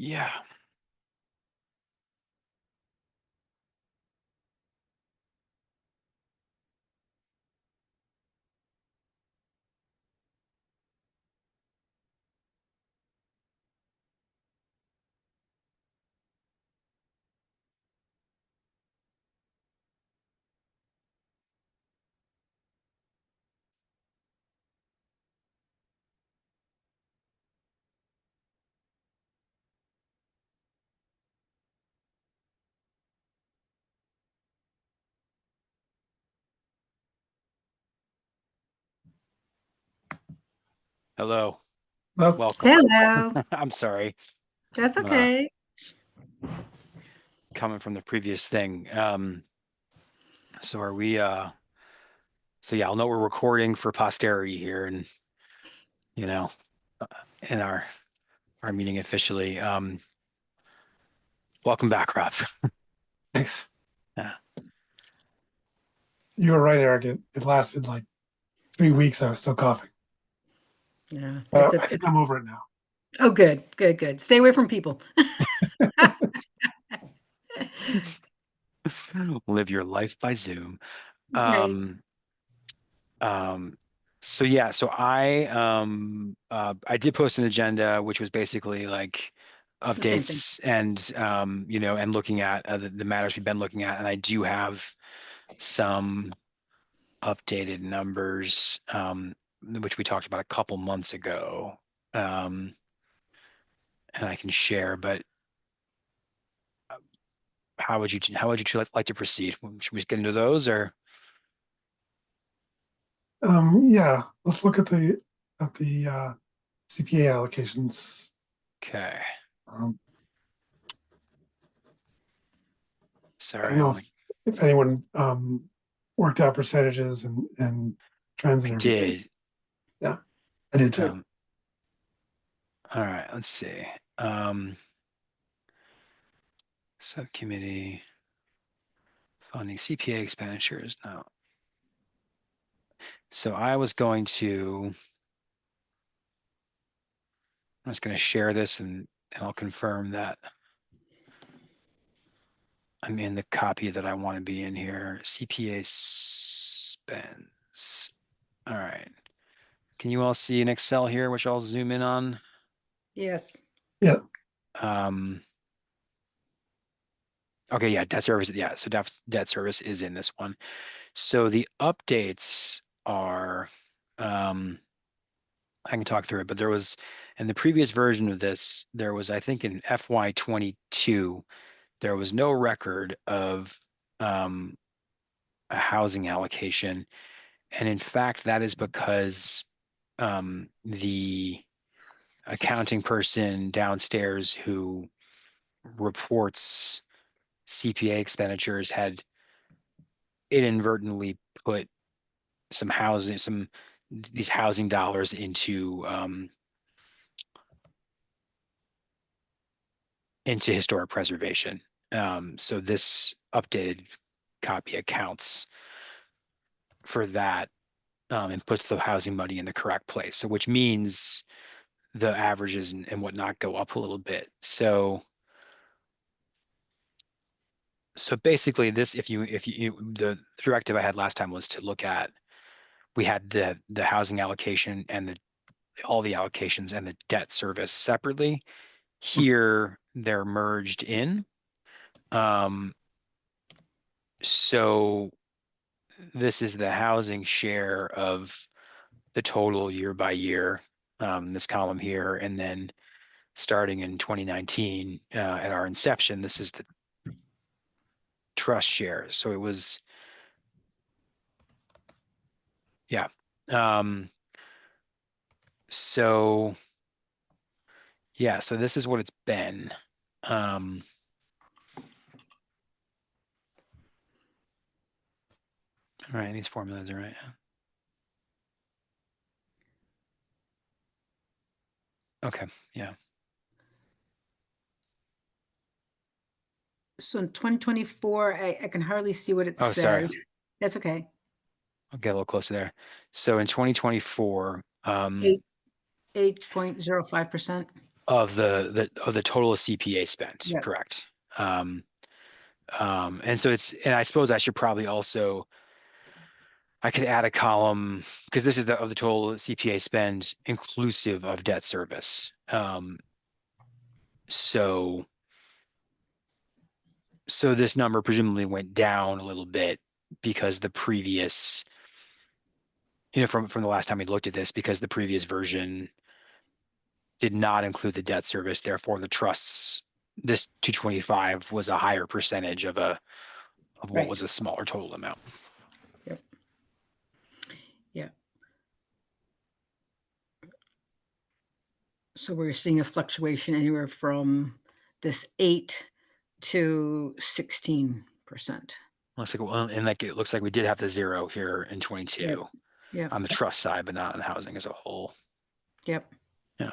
Yeah. Hello. Well, Welcome. Hello. I'm sorry. That's Uh, okay. coming from the previous thing. So are we so yeah, I'll know we're recording for posterity here and you know, uh, in our meeting officially. Welcome back, Rob. thanks. Yeah. You were right, Eric. It lasted like 3 weeks. I was still coughing. Yeah, I think I'm over it now. oh, good. Stay away from people. Live your life by Zoom. Right. Um, um, so yeah, so I did post an agenda which was basically like The same thing. updates and and looking at the matters we've been looking at, and I do have some updated numbers which we talked about a couple months ago. And I can share, but how would you like to proceed? Should we just get into those or Yeah, let's look at the CPA allocations. okay. Um, I Sorry, don't I'm know like if anyone worked out percentages and trends I and everything. did. Yeah, I did too. Um, all right, let's see. Um, Subcommittee funding CPA expenditures. No. So I was just going to share this and I'll confirm that I'm in the copy that I want to be in here. CPA spends. All right. Can you all see an Excel here, which I'll zoom in on? Yes. Yeah, Um, okay, yeah, debt service. Yeah, so debt service is in this one. So the updates are, I can talk through it, but there was, in the previous version of this, there was, I think in FY22, there was no record of um, a housing allocation. And in fact, that is because the accounting person downstairs who reports CPA expenditures had inadvertently put these housing dollars into historic preservation. So this updated copy accounts for that and puts the housing money in the correct place. So which means the averages and whatnot go up a little bit. So basically this, if you the directive I had last time was to look at, we had the housing allocation and all the allocations and the debt service separately. Here they're merged in. Um, so this is the housing share of the total year by year, this column here, and then starting in 2019 at our inception, this is the trust share. So it was, yeah. So yeah, so this is what it's been. Um, all right, these formulas are right. Okay, yeah. So in 2024, I can hardly see what it Oh, sorry. says. That's okay. I'll get a little closer there. So in 2024, 8.05%. of the total CPA spent, Yeah. correct. And so and I suppose I should probably also, I could add a column because this is of the total CPA spend inclusive of debt service. So this number presumably went down a little bit because the previous, from the last time we looked at this, because the previous version did not include the debt service. Therefore, the trusts, this 225 was a higher percentage of what Right. was a smaller total amount. Yep. Yeah. So we're seeing a fluctuation anywhere from this 8 to 16%. Looks like, well, and it looks like we did have the zero here in 22 Yeah. on the trust side, but not on the housing as a whole. Yep. Yeah.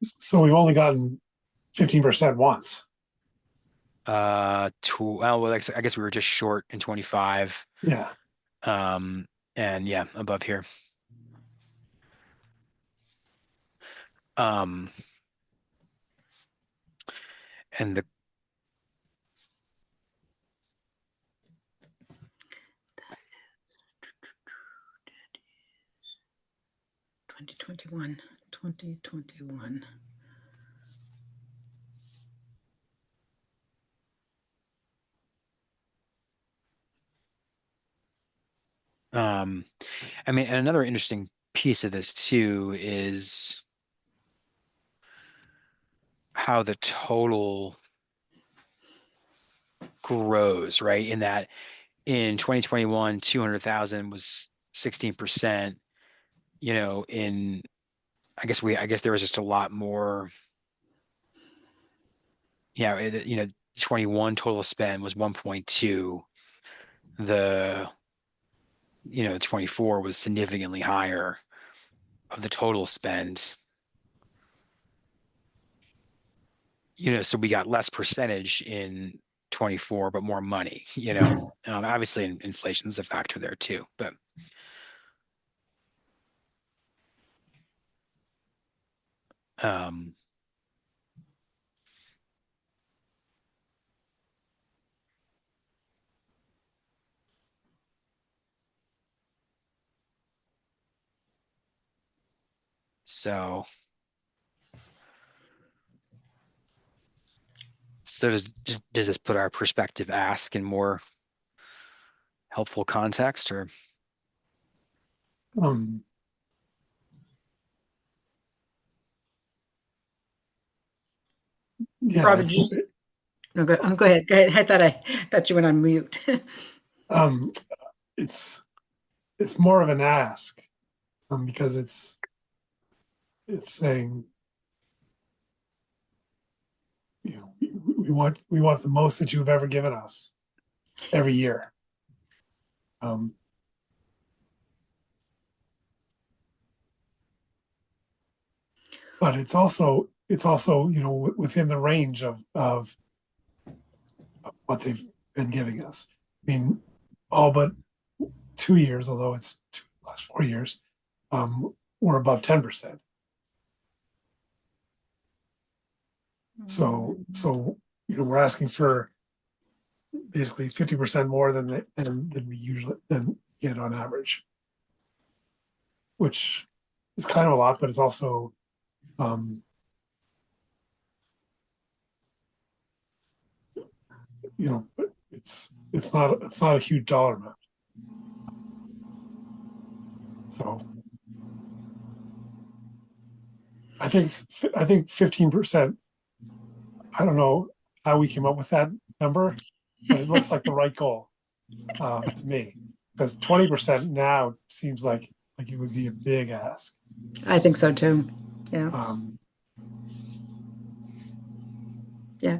So we've only gotten 15% once. Well, I guess we were just short in 25. Yeah. And yeah, above here. And the 2021. I mean, and another interesting piece of this too is how the total grows, right? In that in 2021, 200,000 was 16%. I guess there was just a lot more. Yeah, 21 total spend was 1.2. The 24 was significantly higher of the total spend. So we got less percentage in 24, but more money. Obviously inflation is a factor there too, but um, so does this put our perspective ask in more helpful context, or Um, yeah, Robin, no, go ahead. Go ahead. I thought you went on mute. um, it's more of an ask, because it's saying, we want the most that you've ever given us every year. But it's also within the range of what they've been giving us. I mean, all but 2 years, although it's last 4 years, we're above 10%. So we're asking for basically 50% more than we usually get on average, which is kind of a lot, but it's also it's not a huge dollar amount. So I think 15%. I don't know how we came up with that number, but it looks like the right goal to me, because 20% now seems like it would be a big ask. I think so too. Yeah. Yeah.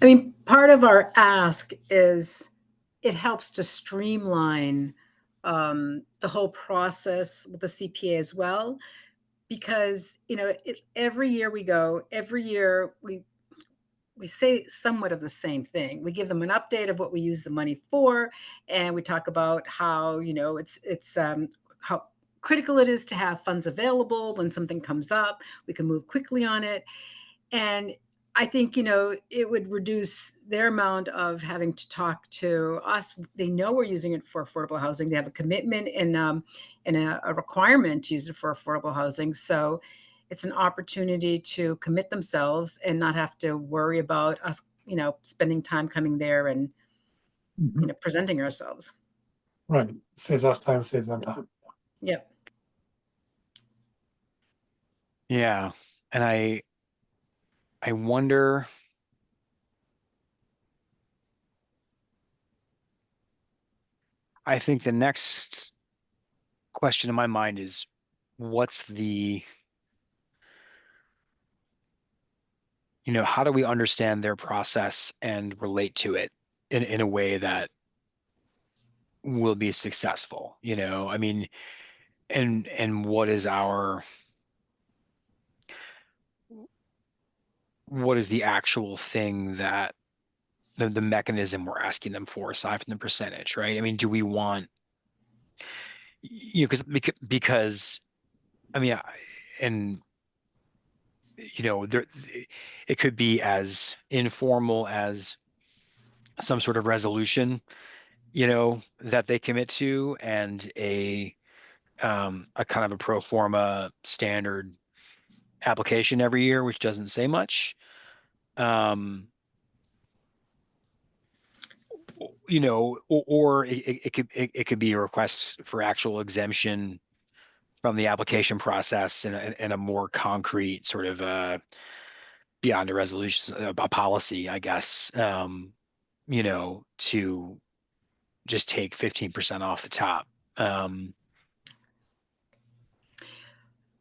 I mean, part of our ask is it helps to streamline the whole process with the CPA as well, because every year we say somewhat of the same thing. We give them an update of what we use the money for, and we talk about how it's how critical it is to have funds available when something comes up. We can move quickly on it. And I think, it would reduce their amount of having to talk to us. They know we're using it for affordable housing. They have a commitment and a requirement to use it for affordable housing. So it's an opportunity to commit themselves and not have to worry about us, spending time coming there and, Mhm. presenting ourselves. Right. Saves us time, saves them time. Yep. Yeah. And I wonder, I think the next question in my mind is what's the, how do we understand their process and relate to it in a way that will be successful? I mean, and what is the actual thing that the mechanism we're asking them for aside from the percentage, right? I mean, do we want, because I mean, and there, it could be as informal as some sort of resolution, that they commit to, and a kind of a pro forma standard application every year, which doesn't say much. Um, or it could be a request for actual exemption from the application process in a more concrete sort of beyond a resolution, a policy, I guess, to just take 15% off the top. Um,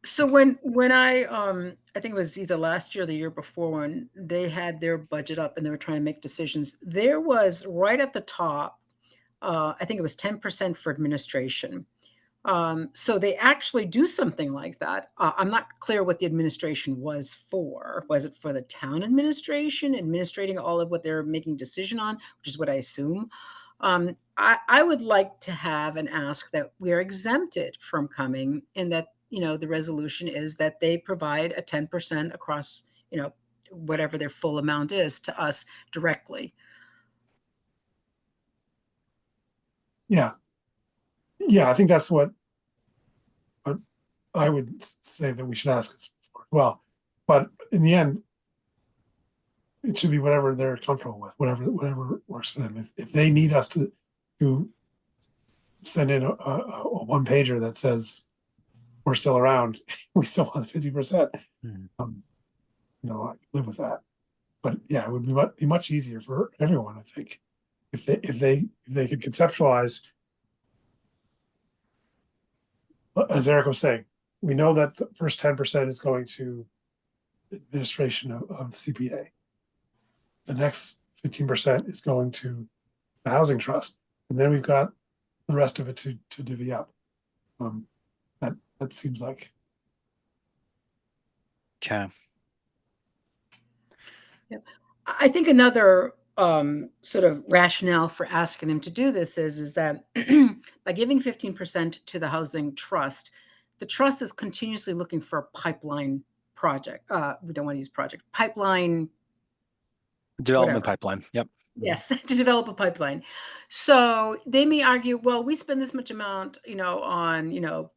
So when I think it was either last year or the year before when they had their budget up and they were trying to make decisions, there was right at the top, I think it was 10% for administration. So they actually do something like that. I'm not clear what the administration was for. Was it for the town administration, administrating all of what they're making decision on, which is what I assume? I would like to have an ask that we are exempted from coming, and that the resolution is that they provide a 10% across whatever their full amount is to us directly. Yeah. Yeah. I think that's what I would say that we should ask us for as well. But in the end, it should be whatever they're comfortable with, whatever works for them. If they need us to send in a one pager that says we're still around, we still want the 50%. Hmm. I can live with that. But yeah, it would be much easier for everyone, I think, if they could conceptualize, as Eric was saying, we know that the first 10% is going to administration of CPA. The next 15% is going to the housing trust, and then we've got the rest of it to divvy up. Um, that seems like Yep. I think another sort of rationale for asking them to do this is that by giving 15% to the housing trust, the trust is continuously looking for a pipeline project. We don't want to use project pipeline, Development whatever. pipeline. Yep. Yes, to develop a pipeline. So they may argue, well, we spend this much amount, on,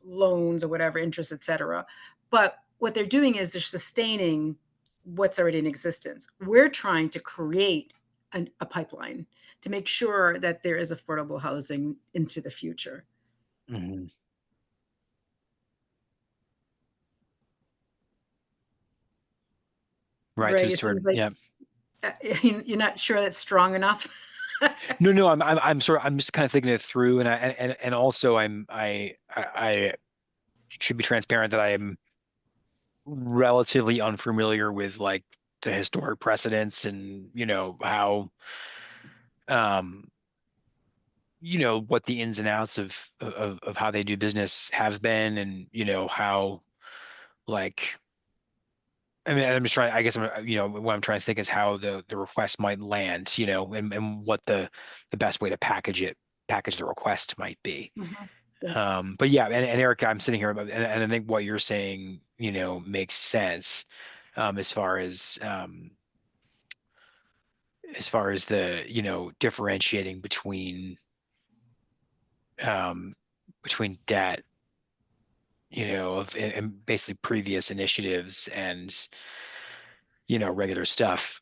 loans or whatever, interest, et cetera. But what they're doing is they're sustaining what's already in existence. We're trying to create a pipeline to make sure that there is affordable housing into the future. Mhm. Right. So Greg, it's it sort of, seems like yeah. you're not sure that's strong enough. No, no, I'm just kind of thinking it through, and also I should be transparent that I am relatively unfamiliar with like the historic precedents and how um what the ins and outs of how they do business have been, and how, like, I mean, I'm just trying, I guess what I'm trying to think is how the request might land, and what the best way to package the request might be. Mhm. Yeah. But yeah, and Eric, I'm sitting here, and I think what you're saying, makes sense. as far as the, differentiating um, between debt, of and basically previous initiatives and, regular stuff.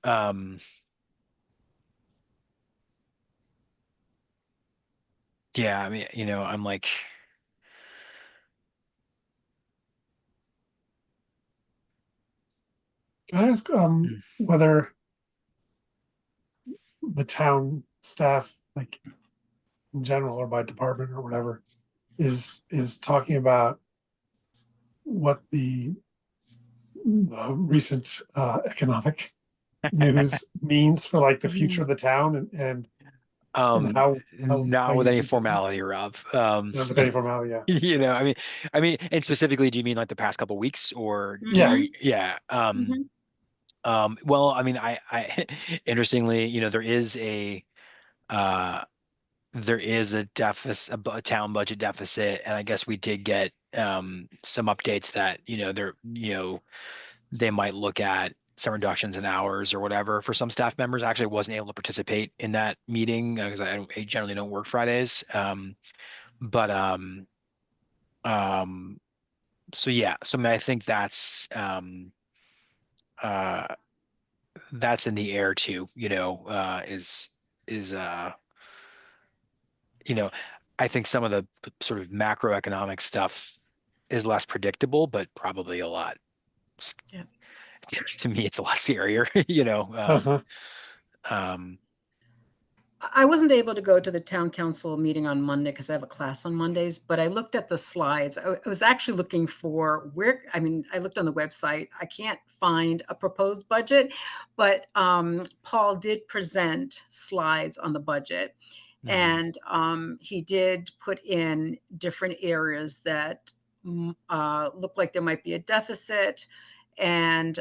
Yeah, I mean, I'm like, Can I ask mm, whether the town staff, like in general or by department or whatever, is talking about what the recent economic news means for like the future of the town and um, how not with you any do business. formality, Rob. With any formality, yeah. And specifically, do you mean like the past couple weeks, or Yeah. are Mhm, you, yeah? mhm. Well, I mean, interestingly, uh, there is a deficit, a town budget deficit, and I guess we did get some updates that, they might look at some reductions in hours or whatever for some staff members. I actually wasn't able to participate in that meeting because I generally don't work Fridays. But um, so yeah, so I mean, I think uh, that's in the air too. Is you know, I think some of the sort of macroeconomic stuff is less predictable, but probably a lot. Yeah. To me, it's a lot scarier. Uh-huh. Um, I wasn't able to go to the town council meeting on Monday because I have a class on Mondays, but I looked at the slides. I was actually looking for where, I mean, I looked on the website. I can't find a proposed budget, but Paul did present slides on the budget. mhm, And he did put in different areas that look like there might be a deficit and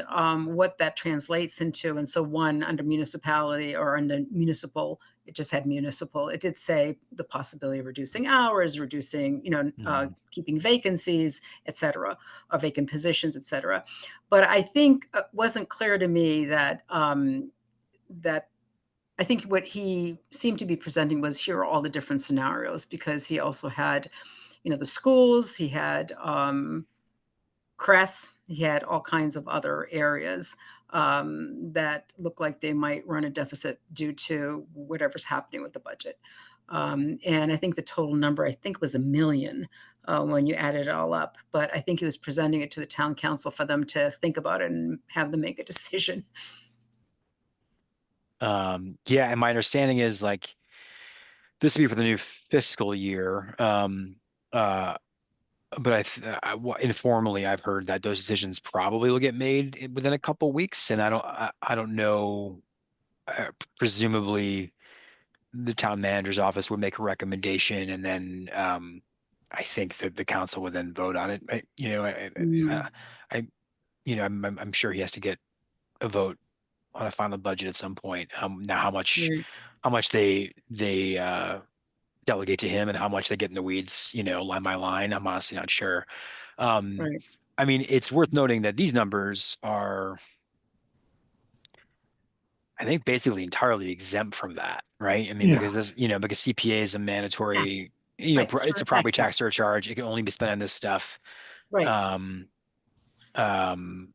what that translates into. And so one under municipality or under municipal, it just had municipal. It did say the possibility of reducing hours, reducing, mhm. keeping vacancies, et cetera, or vacant positions, et cetera. But I think it wasn't clear to me that I think what he seemed to be presenting was here are all the different scenarios because he also had, the schools, he had Cress, he had all kinds of other areas that look like they might run a deficit due to whatever's happening with the budget. And I think the total number, I think, was 1 million when you add it all up. But I think he was presenting it to the town council for them to think about it and have them make a decision. Yeah, and my understanding is like this would be for the new fiscal year. Uh, but informally, I've heard that those decisions probably will get made within a couple weeks, and I don't know. Presumably, the town manager's office would make a recommendation, and then I think that the council would then vote on it. Mm, I I'm sure he has to get a vote on a final budget at some point. Now, right, how much they delegate to him and how much they get in the weeds, line by line, I'm honestly not sure. Um, right. I mean, it's worth noting that these numbers are, I think, basically entirely exempt from that, right? I mean, Yeah. because CPA is a Tax, mandatory, right, it's a certain property tax taxes, surcharge. It can only be spent on this stuff. right. Um, um,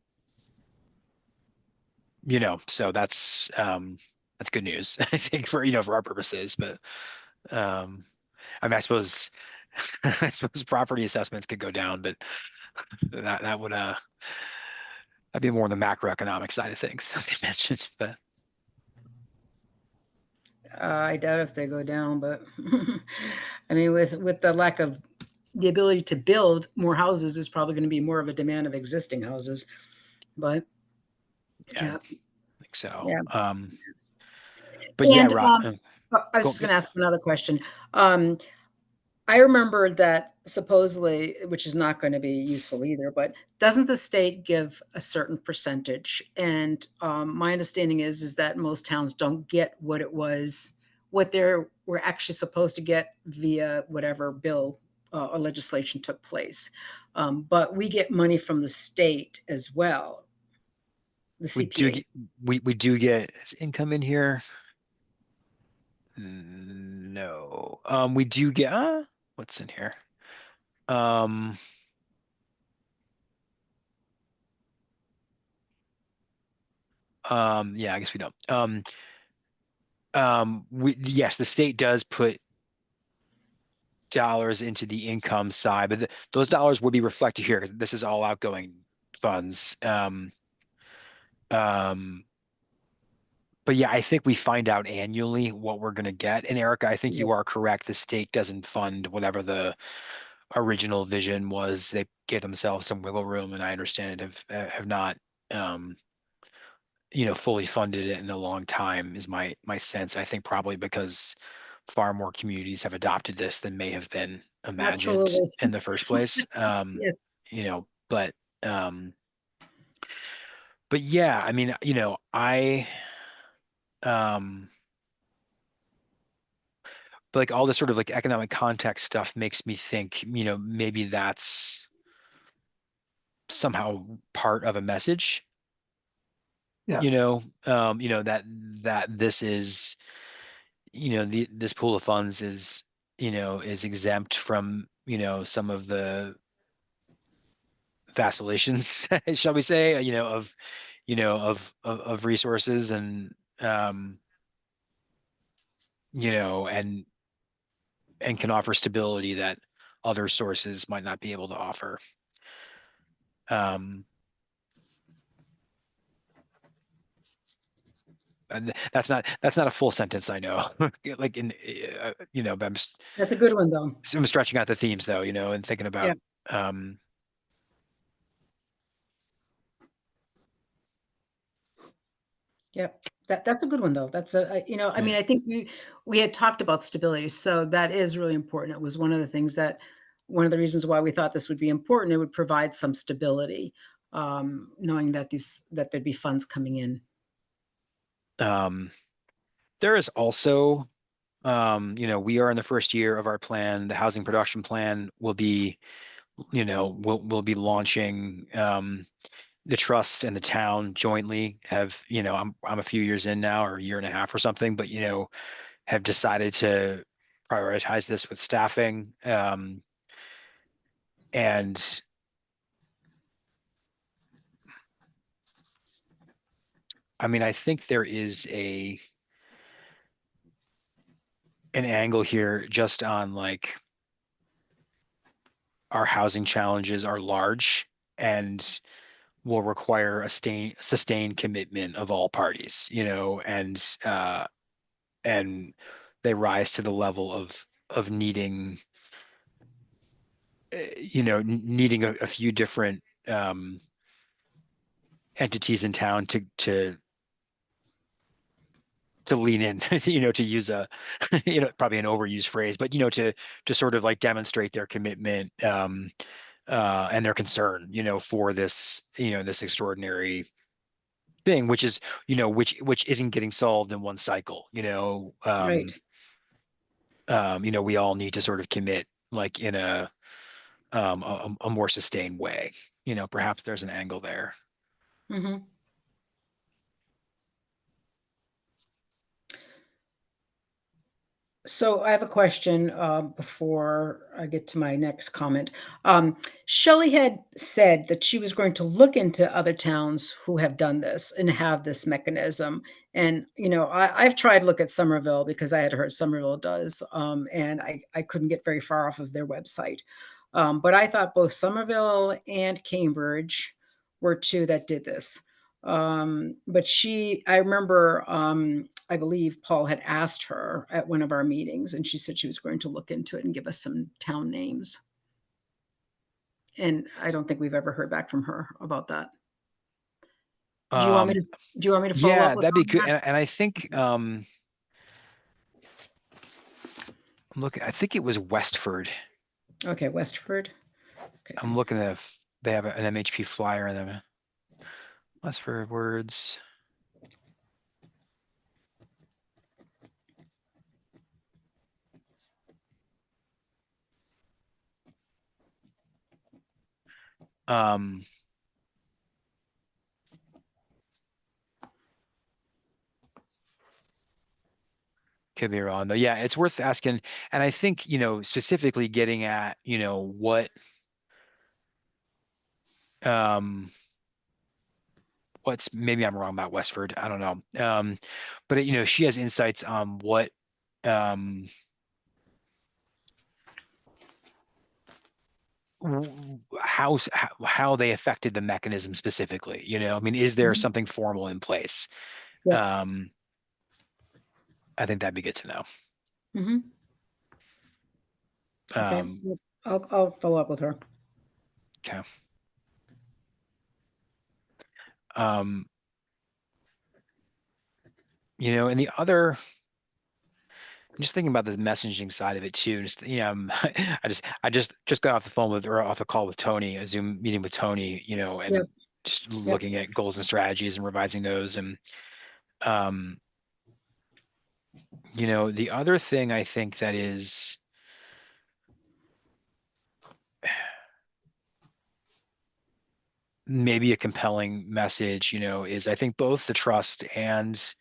so that's good news, I think, for our purposes. But um, I mean, I suppose I suppose property assessments could go down, but that would that'd be more on the macroeconomic side of things, as I mentioned. But I doubt if they go down, but I mean, with the lack of the ability to build more houses, is probably going to be more of a demand of existing houses. But yeah, I yeah, think so. yeah. But yeah, And Rob, I was go, just going to ask another question. Um, I remember that supposedly, which is not going to be useful either, but doesn't the state give a certain percentage? And my understanding is that most towns don't get what it was, what they were actually supposed to get via whatever bill or legislation took place. But we get money from the state as well. the We do CPA. get we do get is income in here. No. We do get what's in here? Um yeah, I guess we don't. We yes, the state does put dollars into the income side, but those dollars would be reflected here because this is all outgoing funds. Um, but yeah, I think we find out annually what we're going to get. And Erica, I think you Right. are correct. The state doesn't fund whatever the original vision was. They give themselves some wiggle room, and I understand it have not, um, fully funded it in a long time. Is my sense. I think probably because far more communities have adopted this than may have been imagined Absolutely. in the first place. Yes. You know, but um, but yeah, I mean, um but like all this sort of like economic context stuff makes me think, maybe that's somehow part of a message, Yeah. that this is, this pool of funds is exempt from, some of the vacillations, shall we say, of resources um, and can offer stability that other sources might not be able to offer. Um, and that's not a full sentence, I know. Like but That's a good one, though. I'm stretching out the themes though, and thinking Yeah. about um, Yep. That's a good one though. That's I yeah, mean, I think we had talked about stability, so that is really important. It was one of the things that one of the reasons why we thought this would be important. It would provide some stability, knowing that there'd be funds coming in. um, there is also we are in the first year of our plan. The housing production plan will be, we'll be launching. The trust and the town jointly have, I'm a few years in now, or a year and a half or something, but have decided to prioritize this with staffing. And I mean, I think there is an angle here just on like our housing challenges are large and will require a sustained commitment of all parties, and they rise to the level of needing, needing a few different entities in town to lean in, to use a, probably an overused phrase, but to sort of like demonstrate their commitment, and their concern, for this, this extraordinary thing, which is, which isn't getting solved in one cycle, Right. we all need to sort of commit like in a more sustained way. Perhaps there's an angle there. Hmm. So I have a question before I get to my next comment. Shelley had said that she was going to look into other towns who have done this and have this mechanism. And I've tried to look at Somerville because I had heard Somerville does, and I couldn't get very far off of their website. But I thought both Somerville and Cambridge were two that did this. But I remember, I believe Paul had asked her at one of our meetings, and she said she was going to look into it and give us some town names. And I don't think we've ever heard back from her about that. Do you want me Um, to do you want me to follow yeah, up with that'd be good. her And I think I think it was Westford. on that? Okay, Westford. I'm Okay. looking at if they have an MHP flyer in them. Westford words. Um, Could be wrong though. Yeah, it's worth asking. And I think, specifically getting at, um, what's maybe I'm wrong about Westford. I don't know. But she has insights on what, um, how they affected the mechanism specifically. I mean, is there Mhm. something formal in place? Yep. Um, I think that'd be good to know. Mhm. Okay. Um, Yep. I'll follow up with her. okay. Um, and the other, I'm just thinking about the messaging side of it too. Just, I just got off the phone with, or off the call with Tony, a Zoom meeting with Tony, Yep. and just Yep. looking at goals and strategies and revising those. And, um, the other thing I think that is maybe a compelling message, is I think both the trust and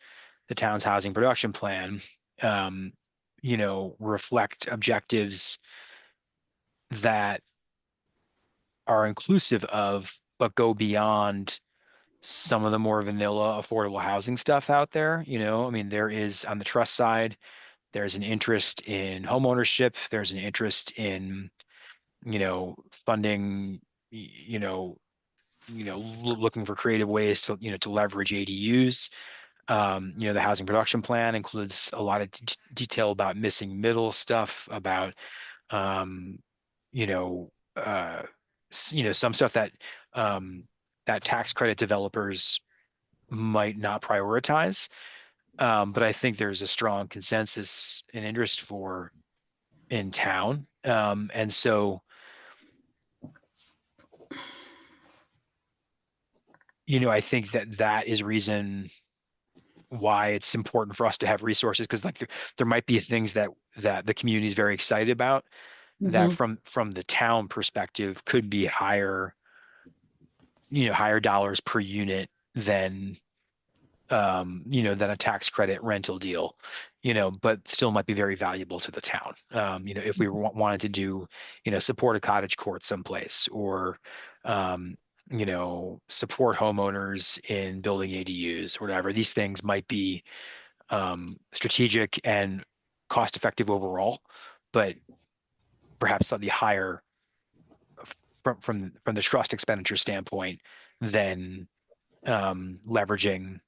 the town's housing production plan, um, reflect objectives that are inclusive of, but go beyond some of the more vanilla affordable housing stuff out there. I mean, there is on the trust side, there's an interest in home ownership. There's an interest in, funding, looking for creative ways to, to leverage ADUs. The housing production plan includes a lot of detail about missing middle stuff, about, um, you know, some stuff that, that tax credit developers might not prioritize. But I think there's a strong consensus and interest for in town. And so, I think that that is reason why it's important for us to have resources, because like there might be things that the community is very excited about that Mhm. from the town perspective could be higher, higher dollars per unit than, than a tax credit rental deal, but still might be very valuable to the town. If we wanted to do, support a cottage court someplace, or, um, support homeowners in building ADUs or whatever, these things might be, strategic and cost effective overall, but perhaps slightly higher from the trust expenditure standpoint than, leveraging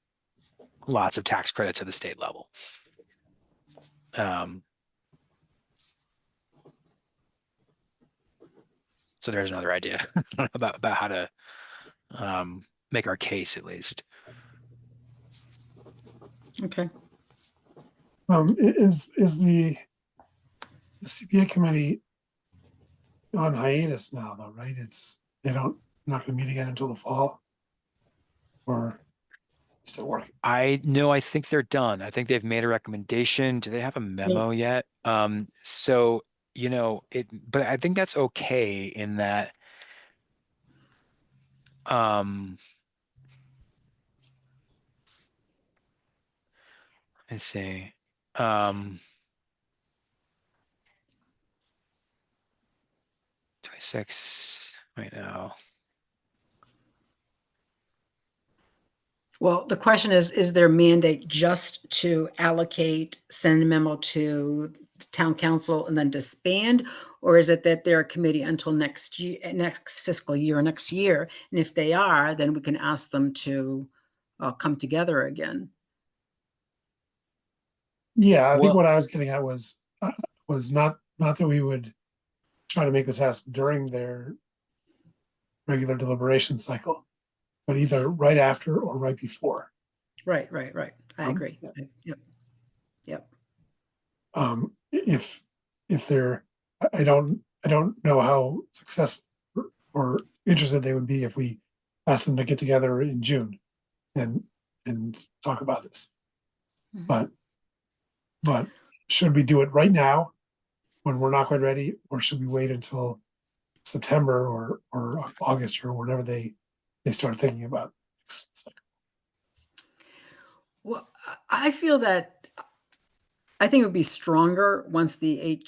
lots of tax credits at the state level. Um, so there's another idea about how to, make our case at least. Okay. Is the CPA committee on hiatus now, though, right? They don't, not gonna meet again until the fall, or still working? I know, I think they're done. I think they've made a recommendation. Do they have a Yep. memo yet? So, but I think that's okay in that, um, let's see. Um, 26 right now. Well, the question is their mandate just to allocate, send a memo to the town council and then disband? Or is it that they're a committee until next year, next fiscal year, or next year? And if they are, then we can ask them to come together again. Yeah, I think Well, what I was getting at was not that we would try to make this happen during their regular deliberation cycle, but either right after or right before. Right, right, right. I agree. Yeah. Yep, yep. If they're, I don't know how successful or interested they would be if we asked them to get together in June and talk about this. Mhm. But should we do it right now when we're not quite ready, or should we wait until September or August or whenever they start thinking about it? Well, I feel that I think it would be stronger once the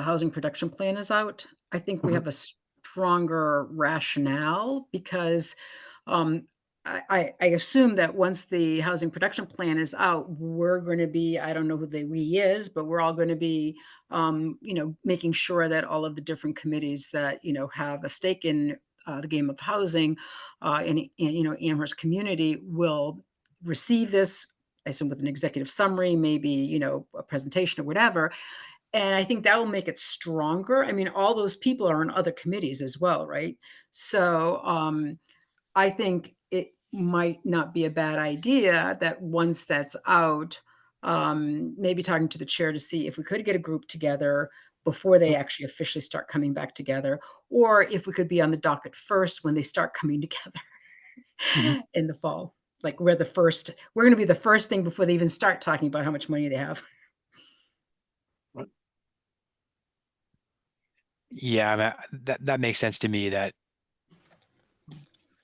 housing production plan is out. I think we Mhm. have a stronger rationale because um, I assume that once the housing production plan is out, we're going to be, I don't know who the we is, but we're all going to be, making sure that all of the different committees that, have a stake in the game of housing Amherst community will receive this, I assume with an executive summary, maybe, a presentation or whatever. And I think that will make it stronger. I mean, all those people are on other committees as well, right? So I think it might not be a bad idea that once that's out, maybe talking to the chair to see if we could get a group together before they actually officially start coming back together, or if we could be on the docket first when they start coming together Mhm. in the fall. Like we're going to be the first thing before they even start talking about how much money they have. Yeah, I mean, that makes sense to me, that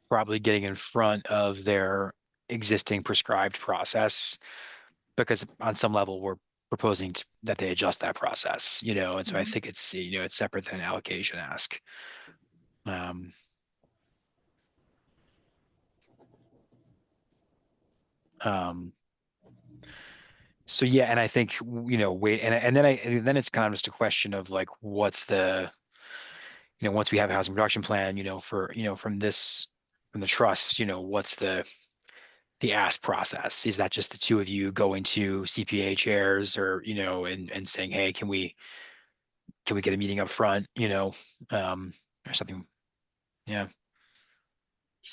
probably getting in front of their existing prescribed process, because on some level we're proposing that they adjust that process, and so I Mhm. think it's separate than an allocation ask. Um, um, so yeah, and I think, wait, and then it's kind of just a question of like, what's the, once we have a housing production plan, for, from the trust, what's the ask process? Is that just the two of you going to CPA chairs, or, and saying, hey, can we get a meeting up front, or something? Yeah.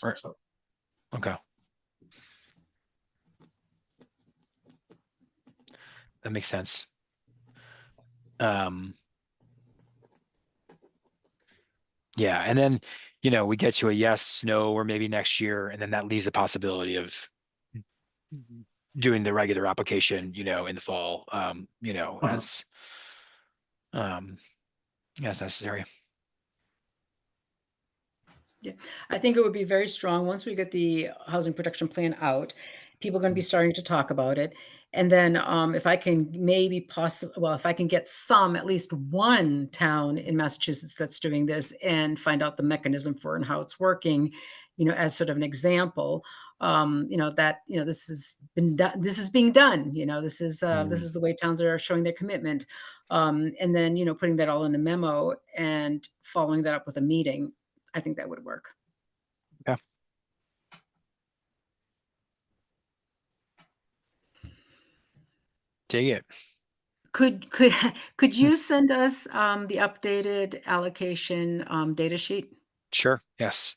Or, So okay. That makes sense. Um, yeah. And then, we get to a yes, no, or maybe next year, and then that leaves the possibility of doing the regular application, in the fall, uh, um, as necessary. Yeah, I think it would be very strong once we get the housing production plan out. People are going to be starting to talk about it, and then if I can maybe if I can get at least one town in Massachusetts that's doing this and find out the mechanism for and how it's working, as sort of an example, that this has been done, this is being done. This Mm, is the way towns are showing their commitment, and then putting that all in a memo and following that up with a meeting. I think that would work. yeah. Dig it. Could could Hmm. you send us the updated allocation data sheet? Sure. Yes.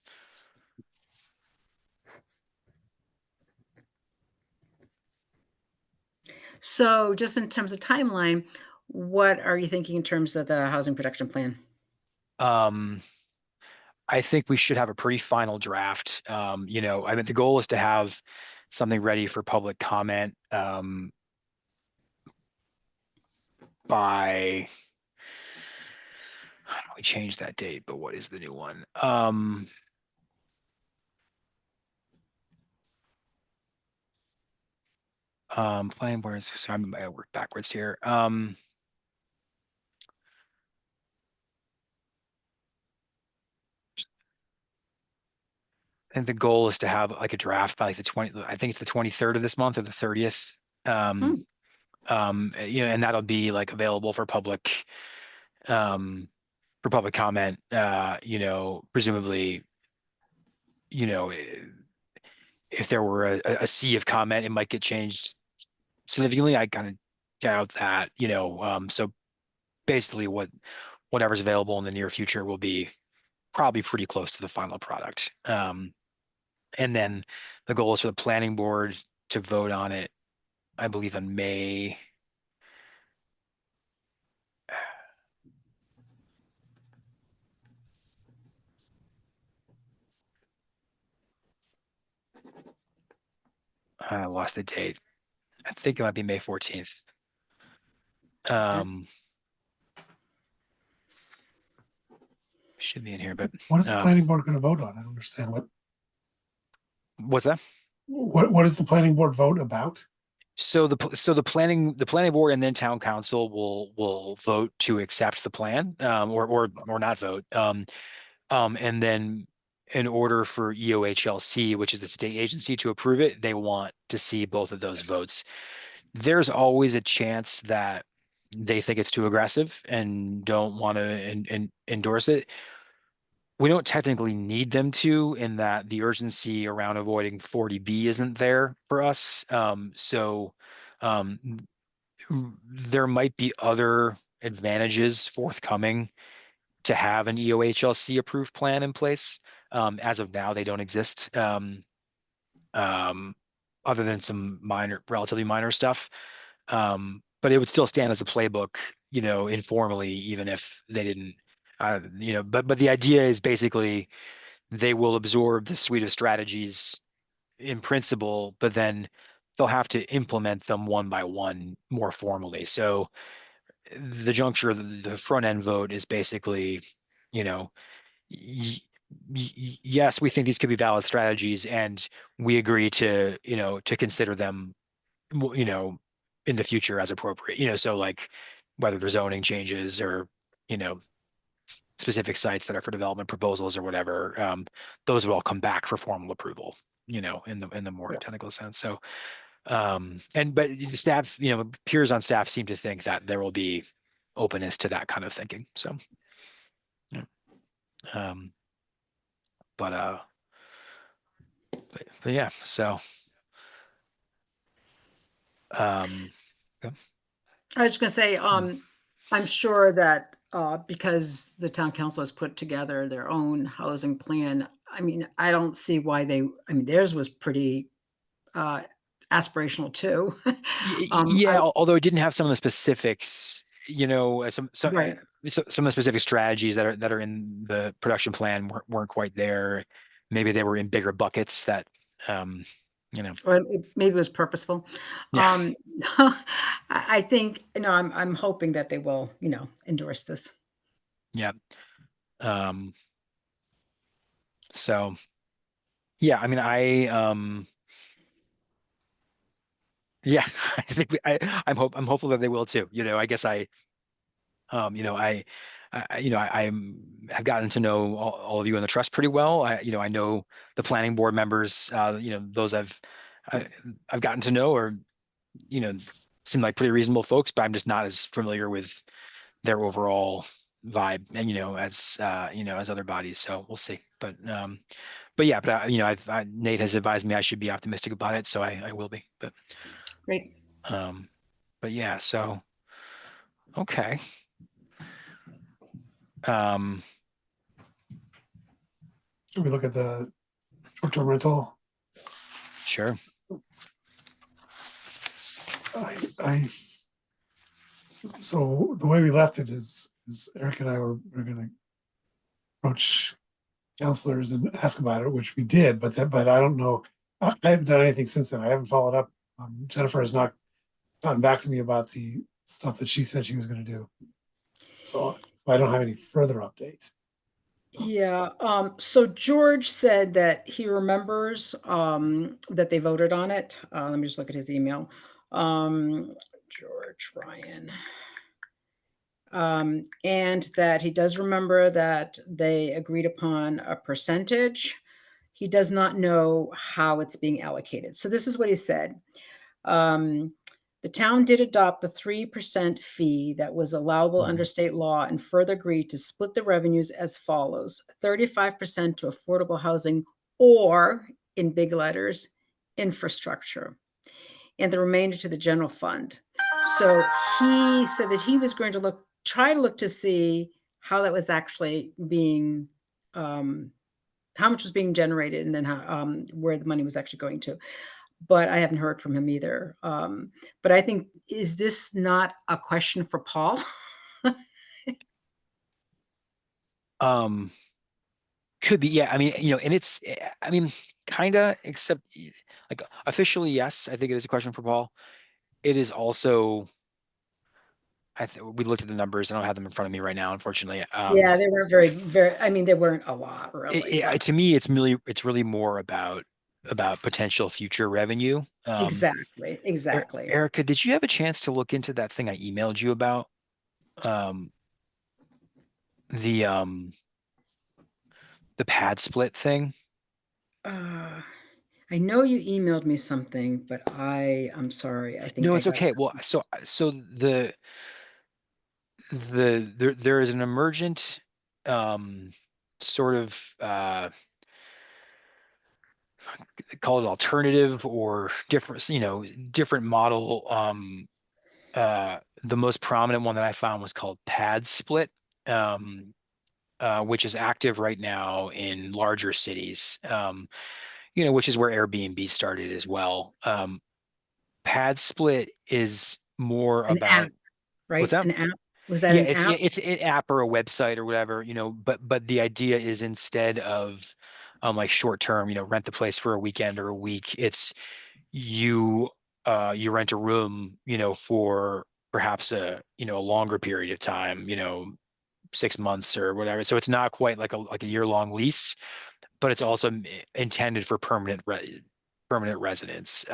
So just in terms of timeline, what are you thinking in terms of the housing production plan? Um, I think we should have a pretty final draft. I mean, the goal is to have something ready for public comment, by, we changed that date, but what is the new one? Planning boards. So I gotta work backwards here. I think the goal is to have like a draft by like I think it's the 23rd of this month or the 30th. Um, Hmm. and that'll be like available um, for public comment. Presumably, you know, eh, if there were a sea of comment, it might get changed significantly. I kind of doubt that, so basically whatever's available in the near future will be probably pretty close to the final product. And then the goal is for the planning board to vote on it, I believe, in May. I lost the date. I think it might be May 14th. Okay. Um, should be in here, but what is the um, planning board going to vote on? I don't understand what's that? what is the planning board vote about? the planning board and then town council will vote to accept the plan, or not vote. And then in order for EOHLC, which is the state agency, to approve it, they want to see both of those votes. There's always a chance that they think it's too aggressive and don't want to endorse it. We don't technically need them to, in that the urgency around avoiding 40B isn't there for us. Um, there might be other advantages forthcoming to have an EOHLC approved plan in place. As of now, they don't exist, um, other than some relatively minor stuff. But it would still stand as a playbook, informally, even if they didn't, but the idea is basically they will absorb the suite of strategies in principle, but then they'll have to implement them one by one more formally. So the juncture, the front end vote is basically, you know, yes, we think these could be valid strategies, and we agree to, to consider them, you know, in the future as appropriate. So like whether there's zoning changes or, you know, specific sites that are for development proposals or whatever, those would all come back for formal approval, in the more Yeah. technical sense. So, but staff, peers on staff seem to think that there will be openness to that kind of thinking. So, yeah. Um, but but yeah, so yeah. I was just gonna say, I'm sure that because the town council has put together their own housing plan, I mean, I don't see why I mean, theirs was pretty uh, aspirational too. Yeah, although it didn't have some of the specifics, Right. some of the specific strategies that are in the production plan weren't quite there. Maybe they were in bigger buckets that, um, you know, Or maybe it was purposeful. yeah, So I think, I'm hoping that they will, endorse this. yeah. Um, so yeah, I mean, yeah, I think I'm hopeful that they will too. I guess Um, you know, have gotten to know all of you in the trust pretty well. I know the planning board members, those I, I've gotten to know, or, you know, seem like pretty reasonable folks, but I'm just not as familiar with their overall vibe, and, as other bodies. So we'll see. But yeah, Nate has advised me I should be optimistic about it, so I will be. Great. Um, but yeah, so okay. Um, Should we look at the short-term rental? sure. I so the way we left it is Eric and I were going to approach counselors and ask about it, which we did, but I don't know. I haven't done anything since then. I haven't followed up. Jennifer has not gotten back to me about the stuff that she said she was going to do. So I don't have any further update. Yeah. So George said that he remembers that they voted on it. Let me just look at his email. George Ryan. And that he does remember that they agreed upon a percentage. He does not know how it's being allocated. So this is what he said. Um, the town did adopt the 3% fee that was allowable under state law and further agreed to split the revenues as follows: 35% to affordable housing, or in big letters, infrastructure, and the remainder to the general fund. So he said that he was going to try to look to see how that was actually being, how much was being generated, and then where the money was actually going to. But I haven't heard from him either. But I think, is this not a question for Paul? Um, could be, yeah. I mean, and I mean, kinda, except like officially, yes, I think it is a question for Paul. It is also, we looked at the numbers. I don't have them in front of me right now, unfortunately. Yeah, they weren't very, very. I mean, they weren't a lot, really. But To me, it's really more about about potential future revenue. Exactly. Erica, did you have a chance to look into that thing I emailed you about? Um, the um the pad split thing? Uh, I know you emailed me something, but I'm sorry. I think No, I it's got okay. Well, so there is an emergent um sort of call it alternative or different, different model. The most prominent one that I found was called pad split. Um, which is active right now in larger cities, which is where Airbnb started as well. Pad split is more an app, about what's right? that? An app. Was that Yeah, an app? it's an app or a website or whatever, but the idea is instead of like short term, rent the place for a weekend or a week, it's you you rent a room, for perhaps a longer period of time, 6 months or whatever. So it's not quite like a year-long lease, but it's also intended for permanent residence.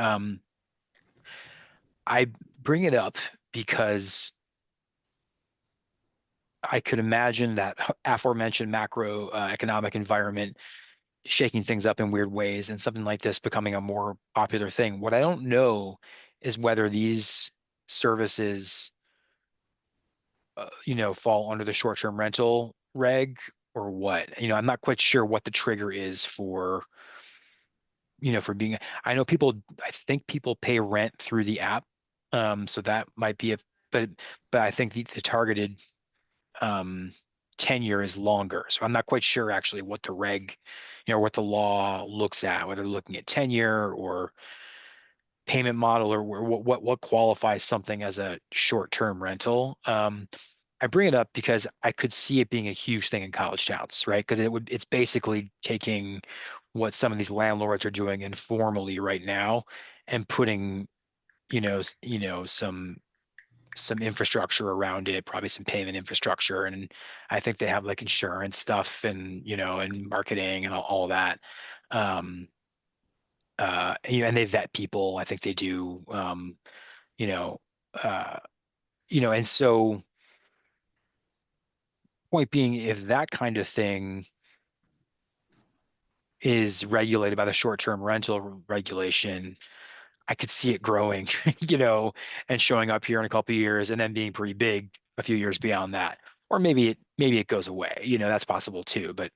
I bring it up because I could imagine that aforementioned macro economic environment shaking things up in weird ways and something like this becoming a more popular thing. What I don't know is whether these services, fall under the short-term rental reg or what. I'm not quite sure what the trigger is for being, I think people pay rent through the app. So that might be but I think the targeted um, tenure is longer. So I'm not quite sure actually what the reg, what the law looks at, whether they're looking at tenure or payment model or what qualifies something as a short-term rental. I bring it up because I could see it being a huge thing in college towns, right? Because it's basically taking what some of these landlords are doing informally right now and putting, some infrastructure around it, probably some payment infrastructure. And I think they have like insurance stuff and marketing and all that. Um, and they vet people. I think they do, you know, uh, and so point being, if that kind of thing is regulated by the short-term rental regulation, I could see it growing, and showing up here in a couple of years and then being pretty big a few years beyond that. Or maybe it goes away. That's possible too. But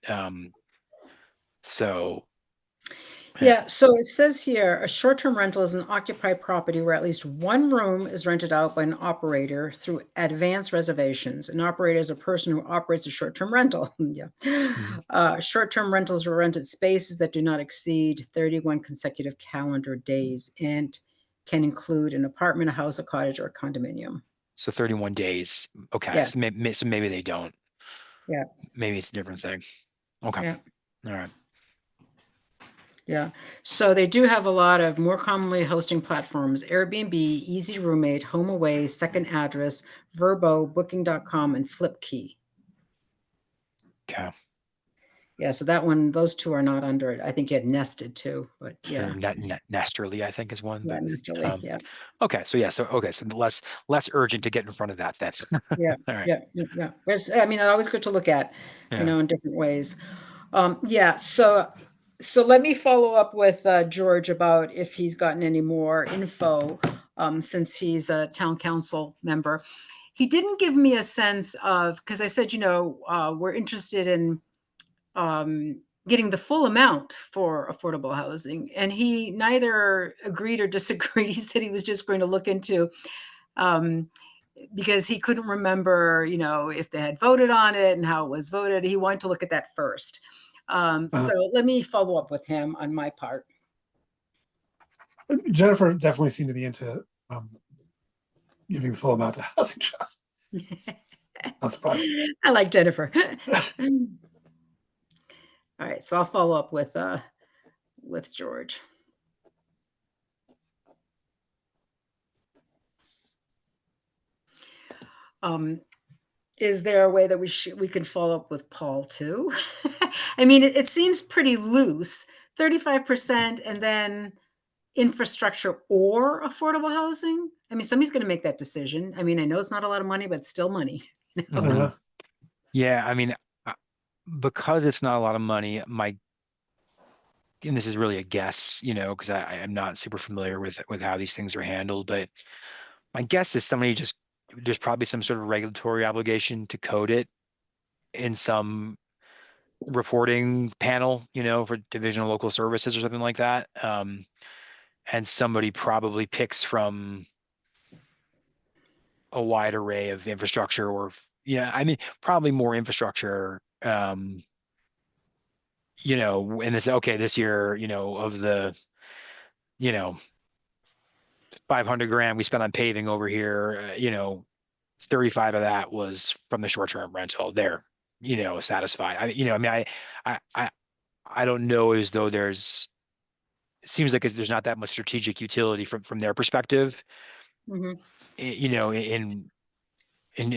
so yeah. Yeah, so it says here, a short-term rental is an occupied property where at least one room is rented out by an operator through advance reservations. An operator is a person who operates a short-term rental. Yeah. Mhm. Short-term rentals are rented spaces that do not exceed 31 consecutive calendar days and can include an apartment, a house, a cottage, or a condominium. So 31 days. Okay. So Yes. maybe they don't. Yeah. Maybe it's a different thing. Okay. Yeah. All right. Yeah. So they do have a lot of more commonly hosting platforms: Airbnb, Easy Roommate, HomeAway, Second Address, Verbo, Booking.com, and Flipkey. Okay. Yeah. So that one, those two are not under it. I think you had Nested too, but Or yeah. Nesterly, I think is one, Yeah, but Nesterly. um, Yeah. okay. So yeah. So less urgent to get in front of that then. Yeah. All right. Yeah. Yeah. Yeah. I mean, always good to look at, Yeah. in different ways. Yeah. So let me follow up with George about if he's gotten any more info, since he's a town council member. He didn't give me a sense of, because I said, we're interested in getting the full amount for affordable housing, and he neither agreed or disagreed. He said he was just going to look into, um, because he couldn't remember, if they had voted on it and how it was voted. He wanted to look at that first. So let me follow up with him on my part. Jennifer definitely seemed to be into giving the full amount to housing trust. Not surprising. I like Jennifer. All right, so I'll follow up with George. Um, Is there a way that we can follow up with Paul too? I mean, it seems pretty loose, 35% and then infrastructure or affordable housing. I mean, somebody's going to make that decision. I mean, I know it's not a lot of money, but it's still money. Mhm. Yeah, I mean, uh, because it's not a lot of money, and this is really a guess, because I am not super familiar with how these things are handled, but my guess is there's probably some sort of regulatory obligation to code it in some reporting panel, for Division of Local Services or something like that. And somebody probably picks from a wide array of infrastructure yeah, I mean, probably more infrastructure, and this year, of the, you know, 500 grand we spent on paving over here, 35 of that was from the short-term rental. They're, satisfied. I mean, I, I, I don't know as though it seems like there's not that much strategic utility from their perspective, Mhm. in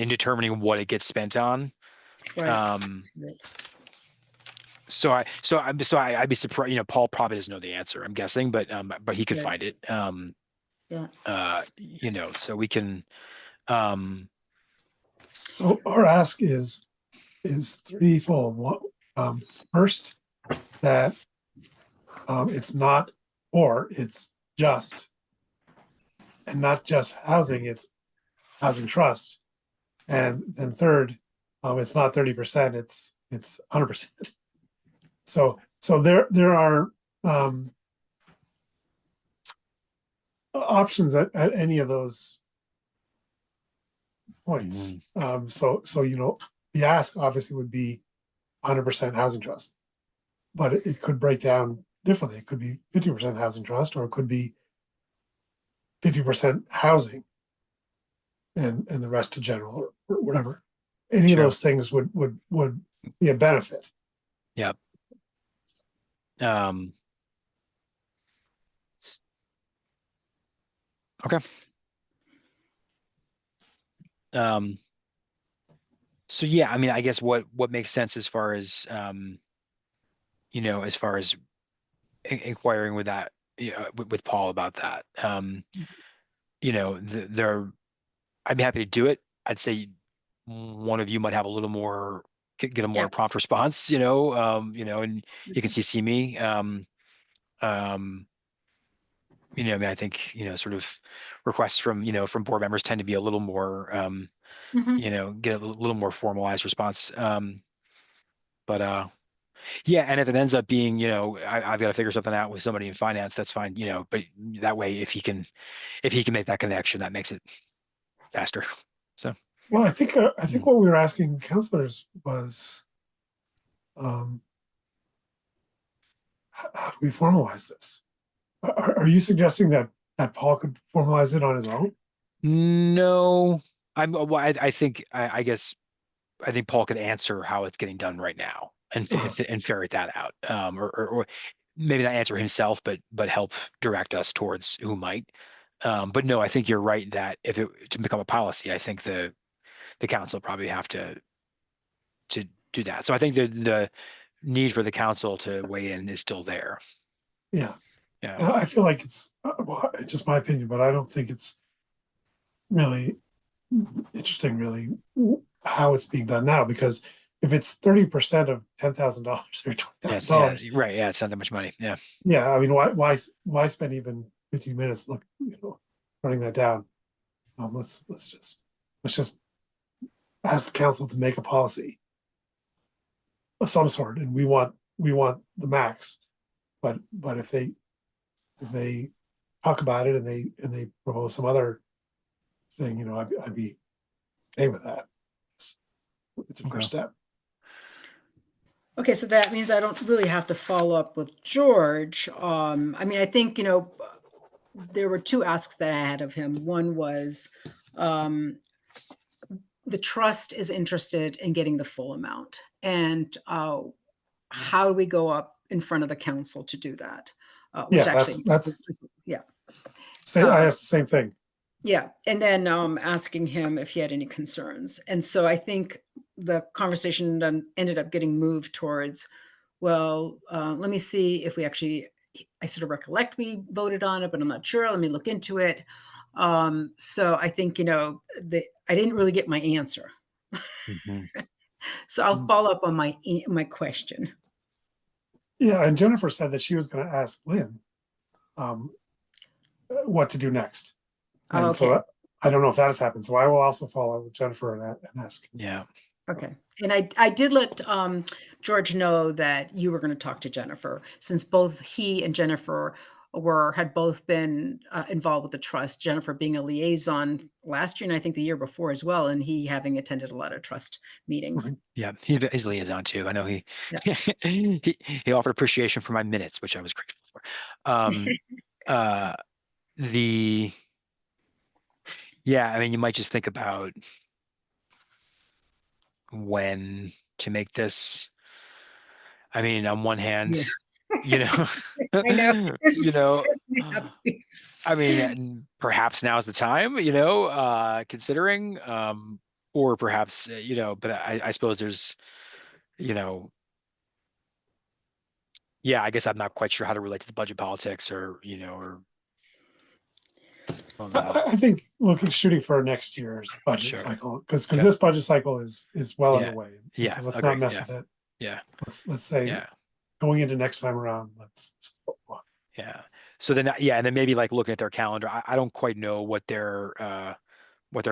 determining what it gets spent on. Right. Um, Right. I'd be surprised, Paul probably doesn't know the answer, I'm guessing, but he could Right. find it. Yeah. So we can, um, So our ask is threefold. One, first, that it's not, or it's just, and not just housing, it's housing trust. And then third, it's not 30%, it's 100%. So there are options at any of those points. mhm, So the ask obviously would be 100% housing trust, but it could break down differently. It could be 50% housing trust, or it could be 50% housing and the rest to general, or whatever. Any of sure. those things would be a benefit. Yeah. Um, okay. Um, so yeah, I mean, I guess what makes sense as far as, as far as inquiring with that, with Paul about that. There, I'd be happy to do it. I'd say one of you might have a little more, get a more Yeah. prompt response, and you can see me. Um, I mean, I think, sort of requests from board members tend to be a little more, Mhm. get a little more formalized response. But yeah, and if it ends up being, I've got to figure something out with somebody in finance, that's fine, but that way, if he can make that connection, that makes it faster. So, Well, I think mm. what we were asking counselors was, um, how do we formalize this? Are you suggesting that Paul could formalize it on his own? No, well, I guess I think Paul could answer how it's getting done right now Uh, and ferret that out, or maybe not answer himself, but help direct us towards who might. But no, I think you're right that if it to become a policy, I think the council probably have to do that. So I think the need for the council to weigh in is still there. yeah, Yeah. and I feel like it's well, just my opinion, but I don't think it's really interesting, really, how it's being done now. Because if it's 30% of $10,000 or twenty thousand Yes. Yeah. dollars, Right. Yeah. It's not that much money. Yeah. yeah, I mean, why spend even 15 minutes running that down? Let's just ask the council to make a policy of some sort, and we want the max. But if they talk about it, and they propose some other thing, I'd be okay with that. It's a Okay. first step. Okay, so that means I don't really have to follow up with George. I mean, I think, there were two asks that I had of him. One was, um, the trust is interested in getting the full amount, and how do we go up in front of the council to do that? Which Yeah, actually, that's yeah. say I asked the same thing. Yeah, and then asking him if he had any concerns. And so I think the conversation then ended up getting moved towards, well, let me see if we actually, I sort of recollect we voted on it, but I'm not sure. Let me look into it. So I think, I didn't really get my answer. Mhm. So I'll Mm. follow up on my question. Yeah, and Jennifer said that she was going to ask Lynn um, what to do next. Oh, And so okay. I don't know if that has happened. So I will also follow up with Jennifer and ask. Yeah. Okay. And I did let George know that you were going to talk to Jennifer, since both he and Jennifer had both been involved with the trust. Jennifer being a liaison last year, and I think the year before as well, and he having attended a lot of trust meetings. Right. Yeah. He's liaison too. I know he, Yeah. he offered appreciation for my minutes, which I was grateful for. Uh, the, yeah, I mean, you might just think about when to make this. I mean, on one hand, Yeah. you know, I know. you know, This may not be- I mean, and perhaps now's the time, considering, or perhaps, but I suppose there's, you know, yeah, I guess I'm not quite sure how to relate to the budget politics or on that. I think looking shooting for next year's budget Sure. cycle because Okay. this budget cycle is well Yeah. underway. And Yeah. so let's not Agree. mess Yeah. with it. Yeah. Let's say Yeah. going into next time around, let's Yeah. So then, yeah, and then maybe like looking at their calendar, I don't quite know what their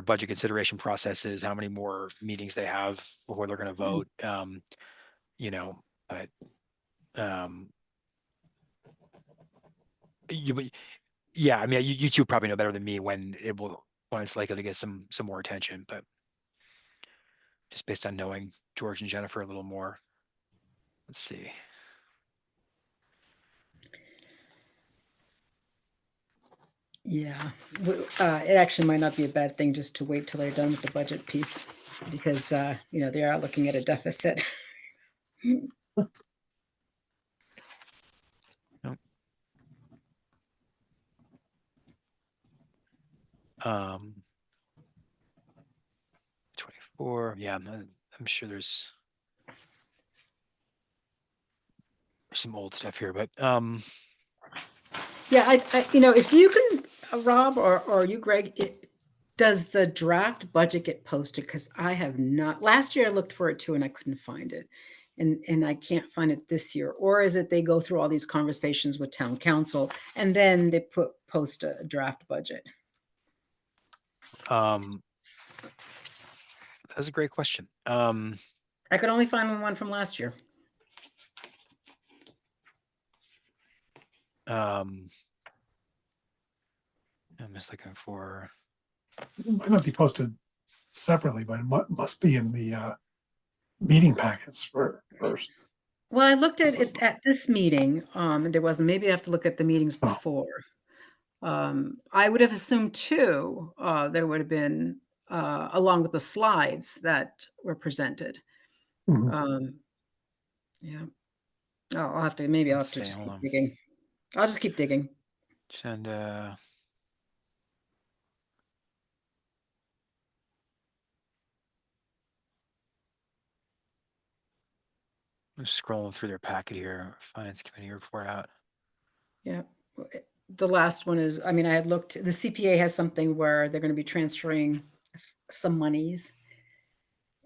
budget consideration process is, how many more meetings they have before they're going to vote. You know, but um, you, yeah, I mean, you two probably know better than me when it's likely to get some more attention, but just based on knowing George and Jennifer a little more. Let's see. Yeah. It actually might not be a bad thing just to wait till they're done with the budget piece, because they are looking at a deficit. No. Um, 24. Yeah, I'm sure there's some old stuff here, but Yeah, if you can, Rob, or you, Greg, does the draft budget get posted? Because I have not. Last year I looked for it too, and I couldn't find it, and I can't find it this year. Or is it they go through all these conversations with town council and then they post a draft budget? um, that's a great question. I could only find one from last year. I'm just looking for. it might not be posted separately, but it must be in the meeting packets for first. Well, I looked at it at this meeting. And there wasn't. Maybe I have to look at the meetings Oh. before. I would have assumed too that it would have been along with the slides that were presented. Mhm. Yeah. Oh, maybe I'll Let's have to see. just Hold keep on. digging. I'll just keep digging. And I'm scrolling through their packet here. Finance committee report out. Yeah. The last one is, I mean, I had looked, the CPA has something where they're going to be transferring some monies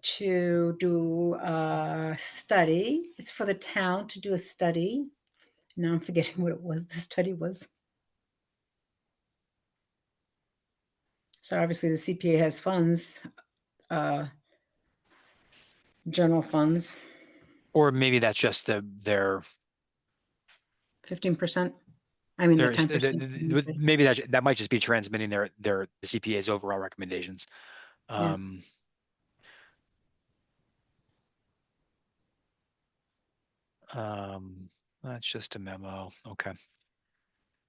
to do a study. It's for the town to do a study. Now I'm forgetting what it was. The study was. So obviously the CPA has funds, general funds, Or maybe that's just their 15%. I mean, the their 10%. maybe that might just be transmitting the CPA's overall recommendations. Yeah. Um, that's just a memo. Okay.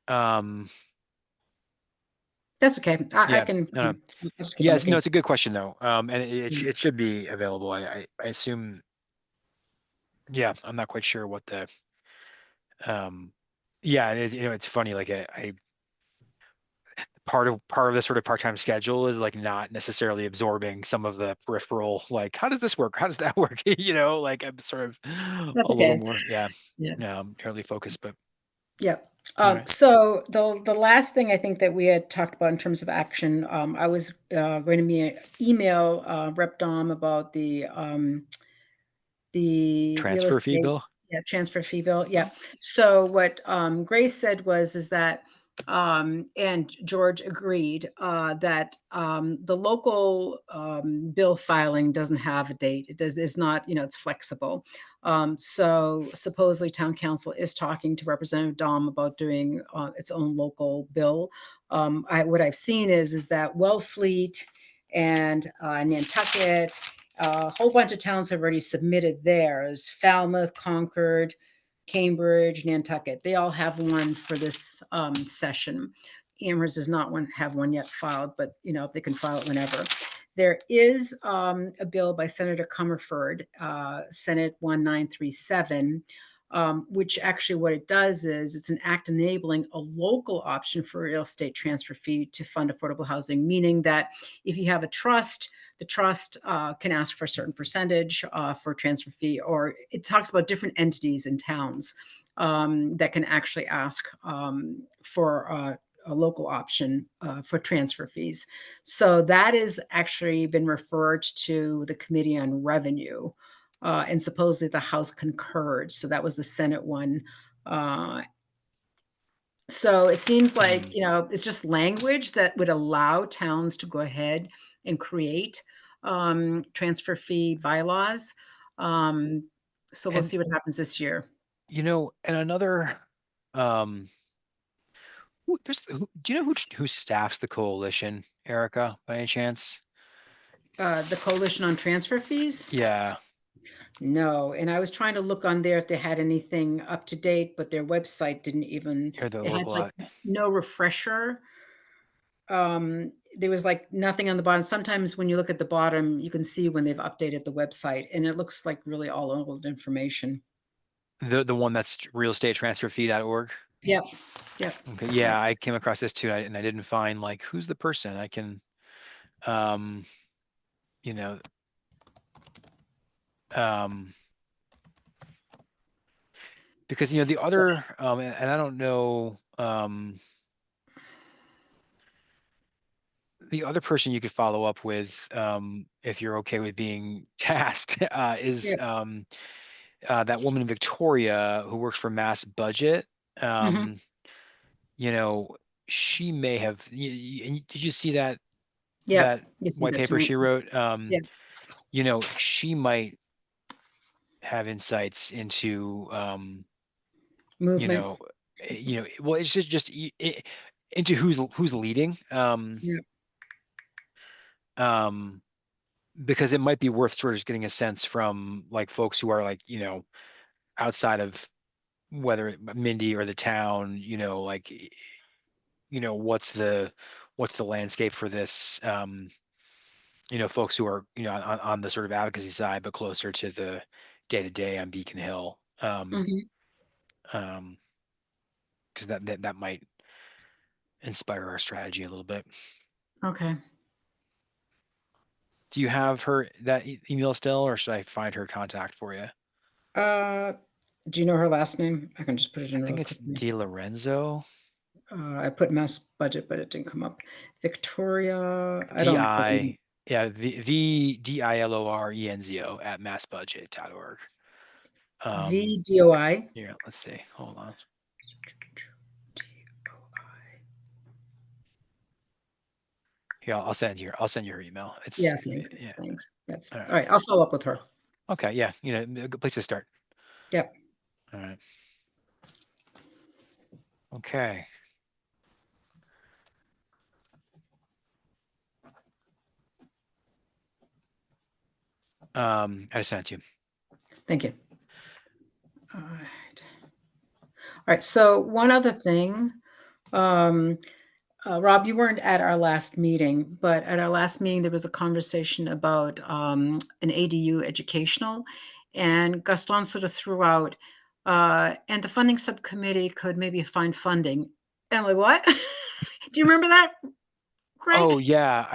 Um, That's okay. I yeah. can, No, no. I'll just keep on Yes, no, looking. it's a good question though. And Mm. it should be available. I assume. Yeah, I'm not quite sure what um, yeah, it's funny. Like part of the sort of part-time schedule is like not necessarily absorbing some of the peripheral, like, how does this work? How does that work? Like I'm sort of That's a little okay. more, Yeah. narrowly focused, but Yeah. all right. So the last thing I think that we had talked about in terms of action, I was going to email Rep Dom about the real Transfer fee estate, bill. yeah, transfer fee bill, yeah. So what, Grace said is that, and George agreed, that, the local, bill filing doesn't have a date. It's not, it's flexible. So supposedly town council is talking to Representative Dom about doing, its own local bill. What I've seen is that Wellfleet and, Nantucket, a whole bunch of towns have already submitted theirs. Falmouth, Concord, Cambridge, Nantucket. They all have one for this session. Amherst does not have one yet filed, but they can file it whenever. There is a bill by Senator Comerford, Senate 1937, which actually what it does is it's an act enabling a local option for real estate transfer fee to fund affordable housing, meaning that if you have a trust, the trust can ask for a certain percentage for transfer fee, or it talks about different entities in towns that can actually ask for a local option for transfer fees. So that has actually been referred to the Committee on Revenue, and supposedly the House concurred. So that was the Senate one. So it seems like, it's just language that would allow towns to go ahead and create transfer fee bylaws. So we'll And see what happens this year. and another, um do you know who staffs the coalition, Erica, by any chance? The Coalition on Transfer Fees? Yeah, No. And I was trying to look on there if they had anything up to date, but their website didn't even, or the it had local, like no refresher. There was like nothing on the bottom. Sometimes when you look at the bottom, you can see when they've updated the website, and it looks like really all old information. the one that's realestatetransferfee.org. Yep. Yep. Okay, Right. yeah, I came across this too, and I didn't find like who's the person I can, um, you know, um, because the other, and I don't know, the other person you could follow up with, if you're okay with being tasked, is Yep. that woman Victoria who works for Mass Budget. Hmm. Um, you know, she may have. Did you see that Yep. You see white that paper tonight. she wrote? Yeah. She might have insights into, you Movement. know, well, it's just into who's leading. Yep. Um, because it might be worth sort of just getting a sense from like folks who are like, outside of whether Mindy or the town, like, what's the landscape for this, folks who are, on the sort of advocacy side, but closer to the day to day on Beacon Hill. Hmm. Um, because that might inspire our strategy a little bit. Okay. Do you have that email still, or should I find her contact for you? Uh, do you know her last name? I can just put it I in real think it's quickly. Di Lorenzo. I put Mass Budget, but it didn't come up. Victoria, I don't put any. DI, yeah, VDILORENZO at massbudget.org. VDOI. Here, let's see. Hold on. Here, I'll send you her email. Yeah, Yeah. thanks. That's All all right. right. I'll follow up with her. Okay. Yeah. A good place to start. Yep. All right. Okay. I just sent it to you. Thank you. All right. All right. So one other thing, um, Rob, you weren't at our last meeting, but at our last meeting, there was a conversation about an ADU educational, and Gaston sort of threw out, and the funding subcommittee could maybe find funding. And I'm like, what? Do you remember that? right? Oh yeah,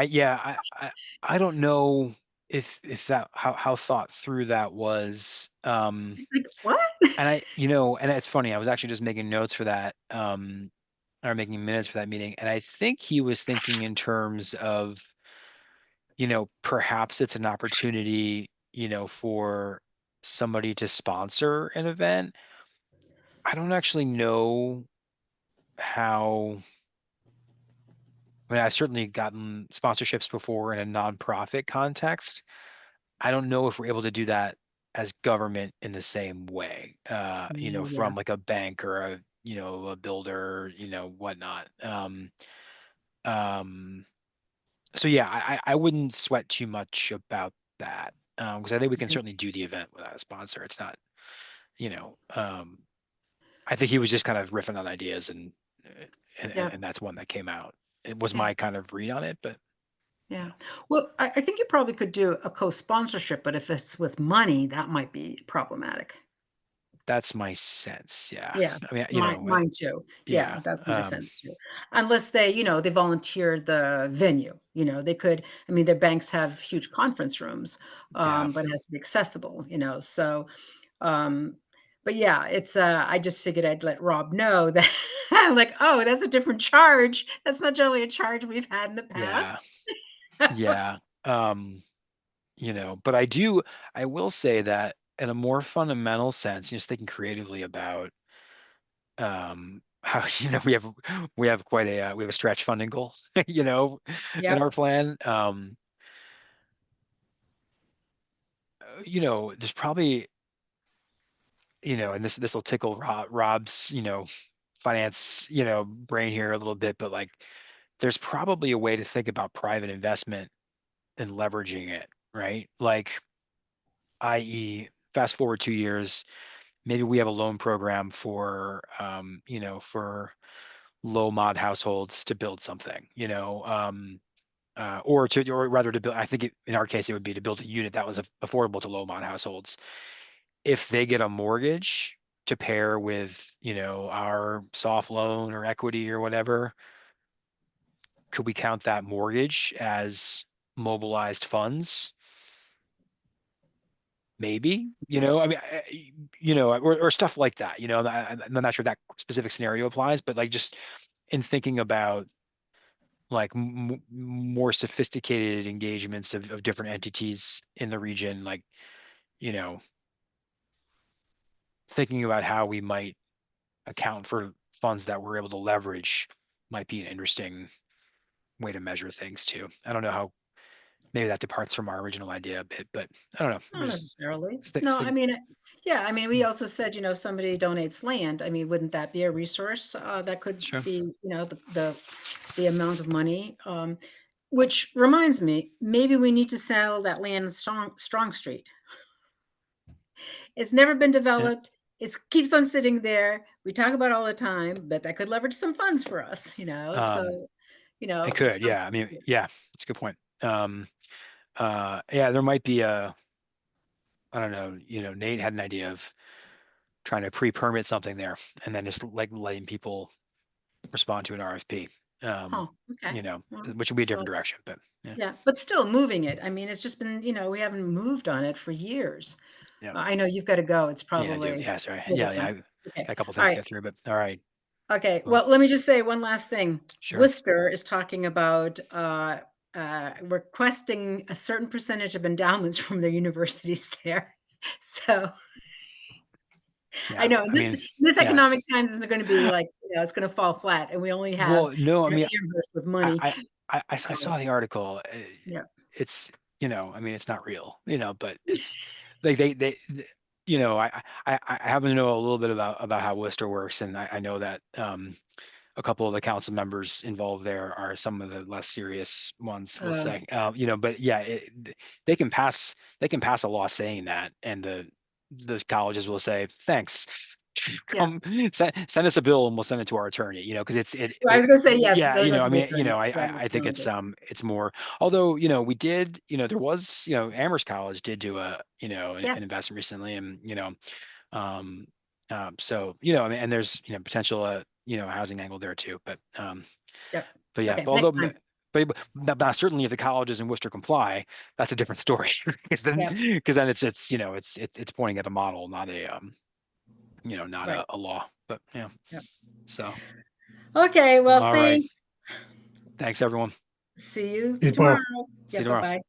I don't know if that how thought through that was. It's like, what? And and it's funny, I was actually just making notes for that, or making minutes for that meeting, and I think he was thinking in terms of, perhaps it's an opportunity, for somebody to sponsor an event. I don't actually know how. I mean, I've certainly gotten sponsorships before in a nonprofit context. I don't know if we're able to do that as government in the same way, Oh, yeah. from like a bank or a builder, whatnot. Um, so yeah, I wouldn't sweat too much about that, because I think we can Okay. certainly do the event without a sponsor. It's not, you know, um, I think he was just kind of riffing on ideas, uh, Yeah. and that's one that came out. It was Yeah. my kind of read on it, but Yeah. yeah, Well, I think you probably could do a co-sponsorship, but if it's with money, that might be problematic. that's my sense. Yeah, Yeah, I mean, mine too. Yeah, yeah, that's my sense too. Unless they, they volunteer the venue, they could, I mean, their banks have huge conference rooms, yeah, but it has to be accessible, so, um, but yeah, I just figured I'd let Rob know that I'm like, "Oh, that's a different charge. That's not generally a charge we've had in the yeah, past." yeah. Um, but I will say that in a more fundamental sense, just thinking creatively about how we have quite a we have a stretch funding goal, in Yep, our plan. There's probably, and this will tickle Rob's, finance, brain here a little bit, but like there's probably a way to think about private investment and leveraging it, right? Like, i.e., fast forward 2 years, maybe we have a loan program for low mod households to build something, or rather to build. I think in our case, it would be to build a unit that was affordable to low mod households. If they get a mortgage to pair with, our soft loan or equity or whatever, could we count that mortgage as mobilized funds? Maybe, I mean, or stuff like that, I'm not sure that specific scenario applies, but like just in thinking about like more sophisticated engagements of different entities in the region, like, you know, thinking about how we might account for funds that we're able to leverage might be an interesting way to measure things too. I don't know how, maybe that departs from our original idea a bit, but I don't know. not necessarily. Stick, No, I stick, mean, yeah, I mean, we yeah, also said, somebody donates land. I mean, wouldn't that be a resource, that could sure. be, the amount of money, which reminds me, maybe we need to sell that land in Strong Street. It's never been Yeah. developed. It keeps on sitting there. We talk about it all the time, but that could leverage some funds for us, so, Um, it could, some yeah. I mean, yeah, it's a good point. Yeah, there might be I don't know, Nate had an idea of trying to pre-permit something there and then just like letting people respond to an RFP. huh, okay. Well, Which would be a different so direction, but yeah, yeah, but still moving it. I mean, it's just been, we haven't moved on it for years. yeah, I know you've gotta go. It's yeah, I do. probably Yeah, sorry. Yeah, overtime. I got Okay. a couple All things to right. get through, but all right. Okay. Well, Well, let me just say one last thing. sure. Worcester is talking about requesting a certain percentage of endowments from their universities there. So I Yeah. know I mean, this yeah. economic times isn't going to be like, it's going to fall flat. And we only have Well, no, I mean, Amherst with I money. I I So saw the article. yeah. It's, I mean, it's not real, but it's like I happen to know a little bit about how Worcester works, and I know that a couple of the council members involved there are some of the less serious ones, we'll Uh, say. But yeah, they can pass a law saying that, and the colleges will say thanks. yeah. Come send us a bill and we'll send it to our attorney. Because Well, I was going to say, yeah, yeah, they'll go I to the mean, attorneys. Yeah, I think no, it's more. Although, we did, there was, Amherst College did do yeah. an investment recently, and um, so, I mean, and there's, potential, housing angle there too. But Yep. yeah, Okay. but although Next time. but certainly if the colleges in Worcester comply, that's a different story. Because then, Yeah. it's it's pointing at a model, not a not Right. a law. But yeah, Yeah. so Okay, well, all right, thanks. thanks everyone. See you See you tomorrow. tomorrow. See Yeah, you tomorrow. bye-bye.